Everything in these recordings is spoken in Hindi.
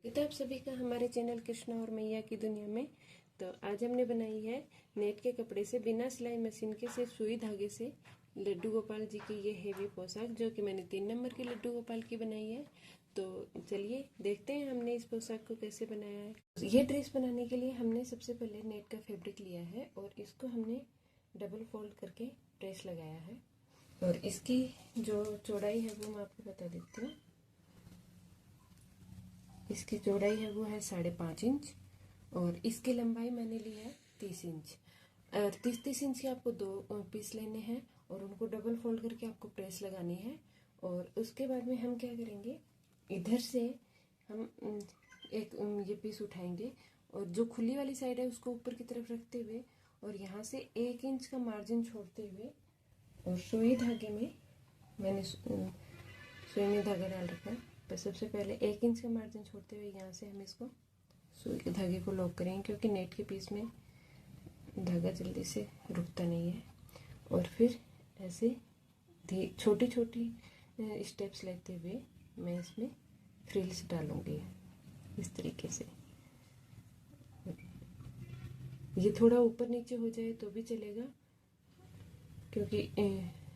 तो आप सभी का हमारे चैनल कृष्णा और मैया की दुनिया में। तो आज हमने बनाई है नेट के कपड़े से बिना सिलाई मशीन के सिर्फ सुई धागे से लड्डू गोपाल जी की ये हेवी पोशाक, जो कि मैंने 3 नंबर की लड्डू गोपाल की बनाई है। तो चलिए देखते हैं हमने इस पोशाक को कैसे बनाया है। ये ड्रेस बनाने के लिए हमने सबसे पहले नेट का फैब्रिक लिया है और इसको हमने डबल फोल्ड करके प्रेस लगाया है। और इसकी जो चौड़ाई है वो मैं आपको बता देती हूँ। इसकी चौड़ाई है वो है 5.5 इंच और इसकी लंबाई मैंने ली है 30 इंच। 30 इंच के आपको 2 पीस लेने हैं और उनको डबल फोल्ड करके आपको प्रेस लगानी है। और उसके बाद में हम क्या करेंगे, इधर से हम एक ये पीस उठाएंगे और जो खुली वाली साइड है उसको ऊपर की तरफ रखते हुए और यहाँ से 1 इंच का मार्जिन छोड़ते हुए और सुई धागे में मैंने सुई में धागा डाल रखा है। पर सबसे पहले 1 इंच का मार्जिन छोड़ते हुए यहाँ से हम इसको सुई के धागे को लॉक करेंगे, क्योंकि नेट के पीस में धागा जल्दी से रुकता नहीं है। और फिर ऐसे छोटी छोटी स्टेप्स लेते हुए मैं इसमें फ्रिल्स डालूंगी इस तरीके से। ये थोड़ा ऊपर नीचे हो जाए तो भी चलेगा, क्योंकि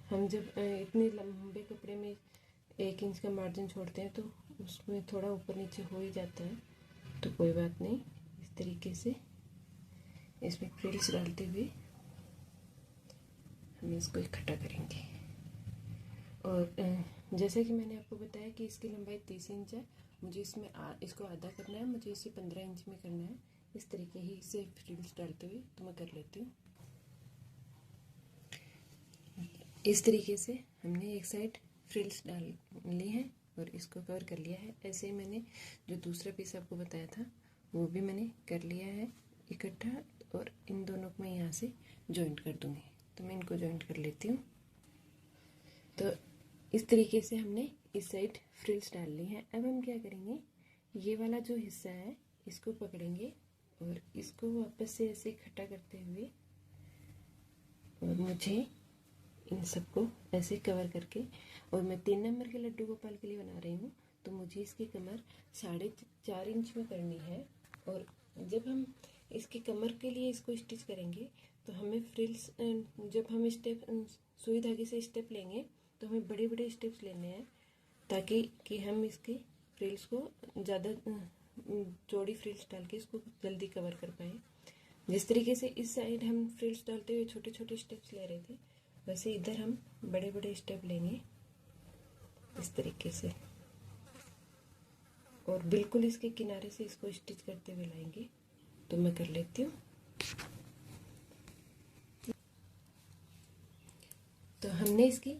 हम जब इतने लंबे कपड़े में 1 इंच का मार्जिन छोड़ते हैं तो उसमें थोड़ा ऊपर नीचे हो ही जाता है, तो कोई बात नहीं। इस तरीके से इसमें फ्रिल्स डालते हुए हम इसको इकट्ठा करेंगे। और जैसे कि मैंने आपको बताया कि इसकी लंबाई 30 इंच है, मुझे इसमें इसको आधा करना है, मुझे इसे 15 इंच में करना है। इस तरीके ही इसे फ्रिल्स डालते हुए तो मैं कर लेती हूँ। इस तरीके से हमने एक साइड फ्रिल्स डाल ली है और इसको कवर कर लिया है। ऐसे ही मैंने जो दूसरा पीस आपको बताया था वो भी मैंने कर लिया है इकट्ठा, और इन दोनों को मैं यहाँ से जॉइंट कर दूँगी। तो मैं इनको जॉइंट कर लेती हूँ। तो इस तरीके से हमने इस साइड फ्रिल्स डाल ली है। अब हम क्या करेंगे, ये वाला जो हिस्सा है इसको पकड़ेंगे और इसको वापस से ऐसे इकट्ठा करते हुए और मुझे इन सबको ऐसे कवर करके, और मैं 3 नंबर के लड्डू गोपाल के लिए बना रही हूँ तो मुझे इसकी कमर 4.5 इंच में करनी है। और जब हम इसकी कमर के लिए इसको स्टिच करेंगे तो हमें फ्रिल्स, जब हम स्टेप सुई धागे से स्टेप लेंगे तो हमें बड़े बड़े स्टेप्स लेने हैं, ताकि कि हम इसकी फ्रिल्स को ज़्यादा चौड़ी फ्रिल्स डाल के इसको जल्दी कवर कर पाए। जिस तरीके से इस साइड हम फ्रिल्स डालते हुए छोटे छोटे स्टेप्स ले रहे थे, वैसे इधर हम बड़े बड़े स्टेप लेंगे इस तरीके से, और बिल्कुल इसके किनारे से इसको स्टिच करते हुए लाएंगे। तो मैं कर लेती हूँ। तो हमने इसकी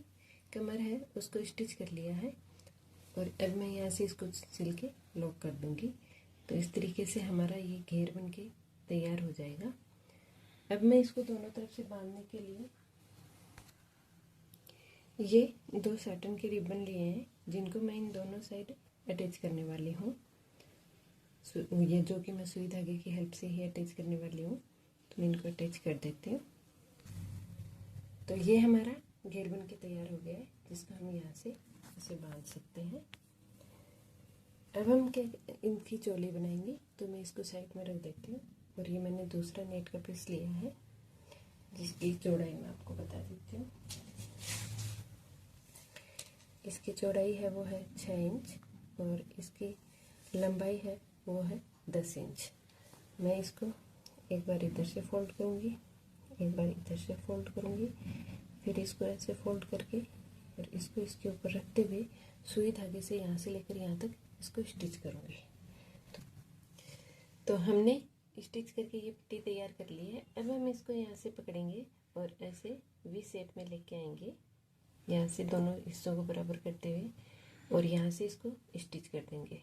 कमर है उसको स्टिच कर लिया है और अब मैं यहाँ से इसको सिल के लॉक कर दूंगी। तो इस तरीके से हमारा ये घेर बन के तैयार हो जाएगा। अब मैं इसको दोनों तरफ से बांधने के लिए ये 2 साटन के रिबन लिए हैं, जिनको मैं इन दोनों साइड अटैच करने वाली हूँ। ये जो कि मैं सुई धागे की हेल्प से ही अटैच करने वाली हूँ, तो मैं इनको अटैच कर देती हूँ। तो ये हमारा घेर बन के तैयार हो गया है, जिसको हम यहाँ से इसे बांध सकते हैं। अब हम क्या इनकी चोली बनाएंगे, तो मैं इसको साइड में रख देती हूँ। और ये मैंने दूसरा नेट का पीस लिया है, जिसकी चौड़ाई मैं आपको बता देती हूँ। इसकी चौड़ाई है वो है 6 इंच और इसकी लंबाई है वो है 10 इंच। मैं इसको एक बार इधर से फोल्ड करूँगी, एक बार इधर से फोल्ड करूँगी, फिर इसको ऐसे फोल्ड करके और इसको इसके ऊपर रखते हुए सुई धागे से यहाँ से लेकर यहाँ तक इसको स्टिच करूँगी। तो हमने स्टिच करके ये पट्टी तैयार कर ली है। अब हम इसको यहाँ से पकड़ेंगे और ऐसे वी शेप में लेके आएंगे, यहाँ से दोनों हिस्सों को बराबर करते हुए, और यहाँ से इसको स्टिच कर देंगे।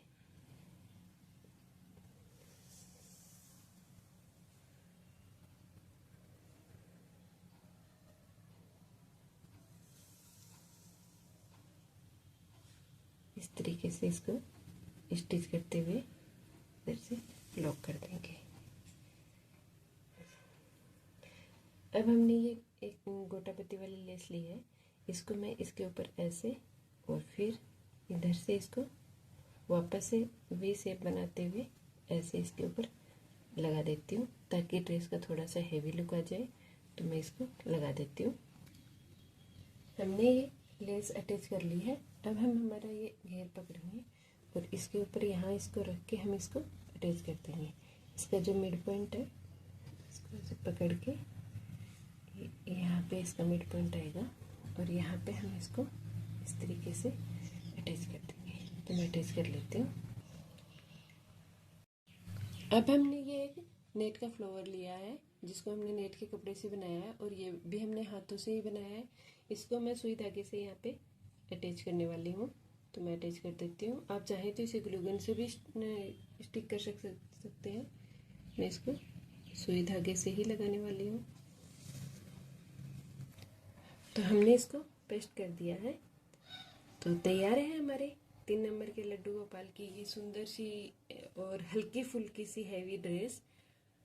इस तरीके से इसको स्टिच करते हुए इधर से लॉक कर देंगे। अब हमने ये एक गोटा पत्ती वाली लेस ली है, इसको मैं इसके ऊपर ऐसे और फिर इधर से इसको वापस से वी शेप बनाते हुए ऐसे इसके ऊपर लगा देती हूँ ताकि ड्रेस का थोड़ा सा हेवी लुक आ जाए। तो मैं इसको लगा देती हूँ। हमने ये लेस अटैच कर ली है। अब हम हमारा ये घेर पकड़ेंगे और इसके ऊपर यहाँ इसको रख के हम इसको अटैच कर देंगे। इसका जो मिड पॉइंट है इसको ऐसे पकड़ के यहाँ पे इसका मिड पॉइंट आएगा और यहाँ पे हम इसको इस तरीके से अटैच कर देंगे। तो मैं अटैच कर लेती हूँ। अब हमने ये एक नेट का फ्लावर लिया है जिसको हमने नेट के कपड़े से बनाया है और ये भी हमने हाथों से ही बनाया है। इसको मैं सुई धागे से यहाँ पे अटैच करने वाली हूँ। तो मैं अटैच कर देती हूँ। आप चाहें तो इसे ग्लू गन से भी स्टिक कर सकते हैं। मैं इसको सुई धागे से ही लगाने वाली हूँ। तो हमने इसको पेस्ट कर दिया है। तो तैयार है हमारे 3 नंबर के लड्डू गोपाल की ये सुंदर सी और हल्की फुल्की सी हैवी ड्रेस।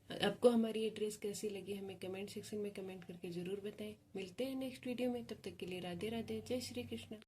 आपको हमारी ये ड्रेस कैसी लगी हमें कमेंट सेक्शन में कमेंट करके ज़रूर बताएं। मिलते हैं नेक्स्ट वीडियो में, तब तक के लिए राधे राधे, जय श्री कृष्ण।